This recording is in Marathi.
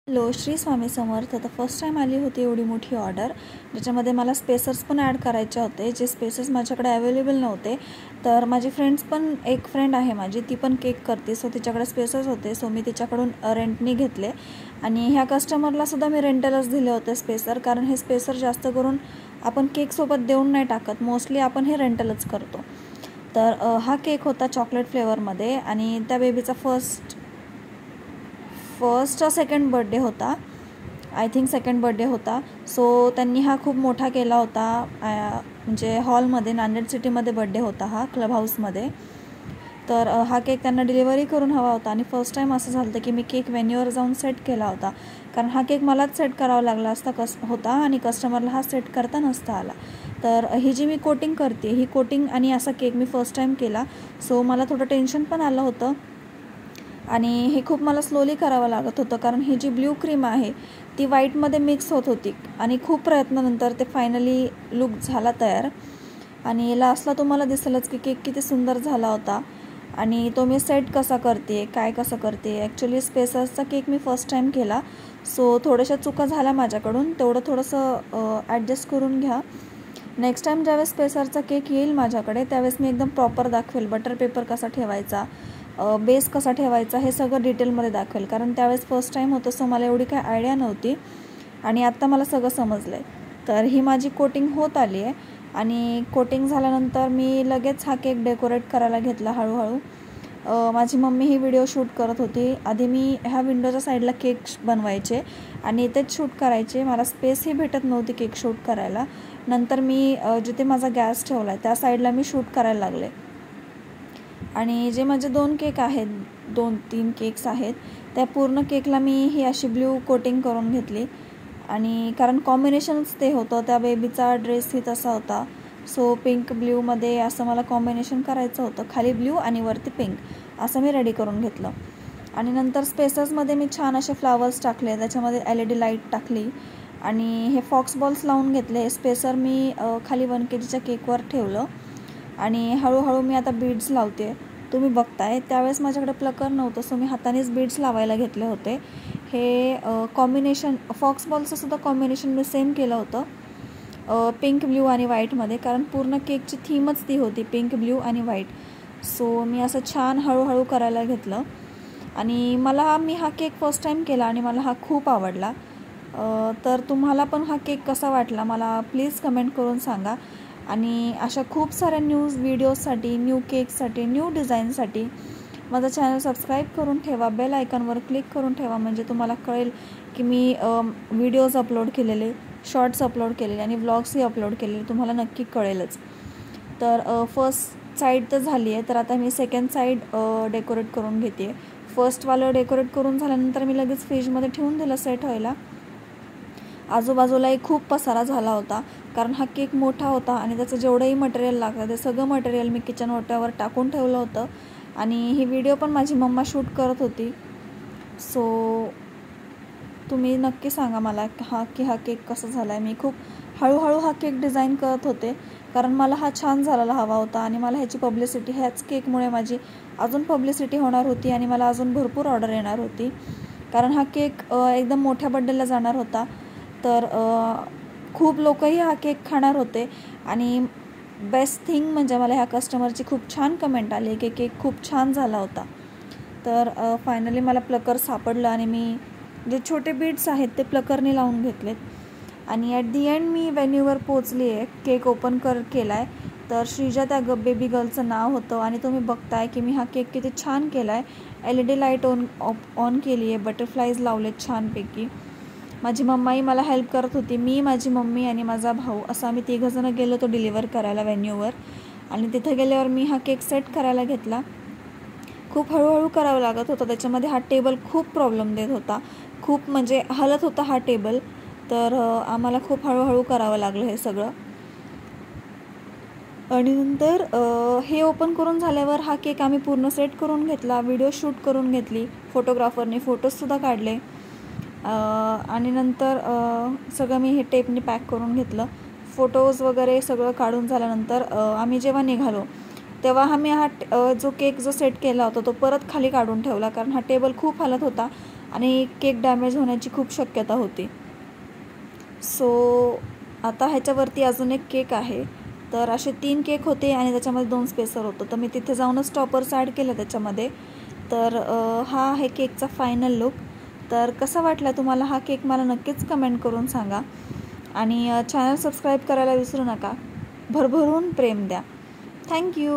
हॅलो, श्री स्वामी समर्थ. तर फर्स्ट टाईम आली होती एवढी मोठी ऑर्डर, ज्याच्यामध्ये मला स्पेसर्स पण ॲड करायचे होते, जे स्पेसर्स माझ्याकडे अवेलेबल नव्हते. तर माझी फ्रेंड्स पण, एक फ्रेंड आहे माझी, ती पण केक करते, सो तिच्याकडे स्पेसर्स होते, सो मी तिच्याकडून रेंटनी घेतले. आणि ह्या कस्टमरलासुद्धा मी रेंटलच दिले होते स्पेसर, कारण हे स्पेसर जास्त करून आपण केकसोबत देऊन नाही टाकत, मोस्टली आपण हे रेंटलच करतो. तर हा केक होता चॉकलेट फ्लेवरमध्ये आणि त्या बेबीचा फर्स्ट सेकंड बर्थडे होता, आय थिंक सेकंड बर्थडे होता. सो त्यांनी हा खूप मोठा केला होता, म्हणजे हॉलमध्ये, नांदेड सिटीमध्ये बर्थडे होता हा, क्लब हाऊसमध्ये. तर हा केक त्यांना डिलिव्हरी करून हवा होता आणि फर्स्ट टाईम असं झालं होतं की मी केक व्हेन्यूवर जाऊन सेट केला होता, कारण हा केक मलाच सेट करावा लागला होता आणि कस्टमरला हा सेट करता नसता आला. तर ही जी मी कोटिंग करते, ही कोटिंग आणि असा केक मी फर्स्ट टाईम केला, सो मला थोडं टेन्शन पण आलं होतं आणि हे खूप मला स्लोली करावं लागत होतं, कारण ही जी ब्ल्यू क्रीम आहे ती व्हाईटमध्ये मिक्स होत होती आणि खूप प्रयत्नानंतर ते फायनली लुक झाला तयार. आणि लास्टला तुम्हाला दिसेलच की केक किती सुंदर झाला होता. आणि तो मी सेट कसा करते, काय कसं करते, ॲक्च्युली स्पेसर्सचा केक मी फर्स्ट टाईम केला, सो थोड्याशा चुका झाल्या माझ्याकडून, तेवढं थोडंसं ॲडजस्ट करून घ्या. नेक्स्ट टाईम ज्यावेळेस स्पेसरचा केक येईल माझ्याकडे, त्यावेळेस मी एकदम प्रॉपर दाखवेल, बटर पेपर कसा ठेवायचा, बेस कसा ठेवायचा, हे सगळं डिटेलमध्ये दाखवेल, कारण त्यावेळेस फर्स्ट टाईम होतं, सो मला एवढी काय आयडिया नव्हती आणि आत्ता मला सगळं समजलं आहे. तर ही माझी कोटिंग होत आली आहे आणि कोटिंग झाल्यानंतर मी लगेच हा केक डेकोरेट करायला घेतला हळूहळू. माझी मम्मी ही व्हिडिओ शूट करत होती. आधी मी ह्या विंडोच्या साईडला केक बनवायचे आणि तेच शूट करायचे, मला स्पेसही भेटत नव्हती केक शूट करायला. नंतर मी जिथे माझा गॅस ठेवला आहे त्या साईडला मी शूट करायला लागले. आणि जे माझे 2 केक आहेत, 2-3 केक्स आहेत, त्या पूर्ण केकला मी ही अशी ब्ल्यू कोटिंग करून घेतली. आणि कारण कॉम्बिनेशनच ते होतं, त्या बेबीचा ड्रेसही तसा होता, सो पिंक ब्ल्यूमध्ये असं मला कॉम्बिनेशन करायचं होतं, खाली ब्ल्यू आणि वरती पिंक, असं मी रेडी करून घेतलं. आणि नंतर स्पेसर्समध्ये मी छान असे फ्लावर्स टाकले, त्याच्यामध्ये LED लाईट टाकली आणि हे फॉक्स बॉल्स लावून घेतले. हे स्पेसर मी खाली 1 kgच्या केकवर ठेवलं आणि हळूहळू मी आता बीड्स लावते. तुम्ही बघताय त्यावेळेस माझ्याकडे प्लकर नव्हतं, सो मी हातानेच बीड्स लावायला घेतले होते. हे कॉम्बिनेशन फॉक्स बॉल्सचंसुद्धा कॉम्बिनेशन मी सेम केलं होतं, पिंक ब्ल्यू आणि व्हाईटमध्ये, कारण पूर्ण केकची थीमच ती होती, पिंक ब्ल्यू आणि व्हाईट. सो मी असं छान हळूहळू करायला घेतलं आणि मी हा केक फर्स्ट टाईम केला आणि मला हा खूप आवडला. तर तुम्हाला पण हा केक कसा वाटला मला प्लीज कमेंट करून सांगा. आणि अशा खूप साऱ्या व्हिडिओजसाठी, न्यू केकसाठी, न्यू डिझाईनसाठी माझा चॅनल सबस्क्राईब करून ठेवा, बेल आयकॉनवर क्लिक करून ठेवा, म्हणजे तुम्हाला कळेल की मी व्हिडिओज अपलोड केलेले, शॉर्ट्स अपलोड केलेले आणि व्लॉग्सही अपलोड केलेले, तुम्हाला नक्की कळेलच. तर फर्स्ट साईड तर झाली आहे, तर आता मी सेकंड साईड डेकोरेट करून घेते. फर्स्टवालं डेकोरेट करून झाल्यानंतर मी लगेच फ्रीजमध्ये ठेवून दिलं सेट व्हायला. आजूबाजूलाही खूप पसारा झाला होता, कारण हा केक मोठा होता आणि त्याचं जेवढंही मटेरियल लागतं ते सगळं मटेरियल मी किचन ओट्यावर टाकून ठेवलं होतं. आणि ही व्हिडिओ पण माझी मम्मा शूट करत होती. सो तुम्ही नक्की सांगा मला हा केक कसा झाला आहे. मी खूप हळूहळू हा केक डिझाईन करत होते, कारण मला हा छान झालेला हवा होता आणि मला ह्याची पब्लिसिटी, ह्याच केकमुळे माझी अजून पब्लिसिटी होणार होती आणि मला अजून भरपूर ऑर्डर येणार होती, कारण हा केक एकदम मोठ्या बड्डेला जाणार होता. तर खूप लोकही हा केक खाणार होते आणि बेस्ट थिंग म्हणजे मला ह्या कस्टमरची खूप छान कमेंट आली की केक खूप छान झाला होता. तर फायनली मला प्लकर सापडलं आणि मी जे छोटे बीड्स आहेत ते प्लकरने लावून घेतलेत आणि ॲट दी एंड मी व्हेन्यूवर पोचली आहे. केक ओपन केला आहे, तर श्रीजा त्या बेबी गर्लचं नाव होतं आणि तुम्ही बघताय की मी हा केक किती छान केला आहे. LED लाईट ऑन केली आहे, बटरफ्लाईज लावलेत छानपैकी. माझी मम्माही मला हेल्प करत होती. मी, माझी मम्मी आणि माझा भाऊ असं आम्ही 3 जणं गेलो होतो डिलिव्हर करायला व्हेन्यूवर. आणि तिथं गेल्यावर मी हा केक सेट करायला घेतला. खूप हळूहळू करावं लागत होतं, त्याच्यामध्ये हा टेबल खूप प्रॉब्लेम देत होता, खूप म्हणजे हलत होता हा टेबल. तर आम्हाला खूप हळूहळू करावं लागलं हे सगळं. आणि नंतर हे ओपन करून झाल्यावर हा केक आम्ही पूर्ण सेट करून घेतला, व्हिडिओ शूट करून घेतली, फोटोग्राफरने फोटोजसुद्धा काढले. आणि नंतर सगळं मी हे टेपने पॅक करून घेतलं. फोटोज वगैरे सगळं काढून झाल्यानंतर आम्ही जेव्हा निघालो तेव्हा आम्ही जो केक सेट केला होता तो परत खाली काढून ठेवला, कारण हा टेबल खूप हलत होता आणि केक डॅमेज होण्याची खूप शक्यता होती. सो आता ह्याच्यावरती अजून एक केक आहे. तर असे 3 केक होते आणि त्याच्यामध्ये 2 स्पेसर होतं. तर मी तिथे जाऊनच टॉपर्स ॲड केलं त्याच्यामध्ये. तर हा आहे केकचा फायनल लुक. तर कसा वाटला तुम्हाला हा केक मला नक्कीच कमेंट करून सांगा. आणि चॅनल सबस्क्राईब करायला विसरू नका. भरभरून प्रेम द्या. थँक्यू.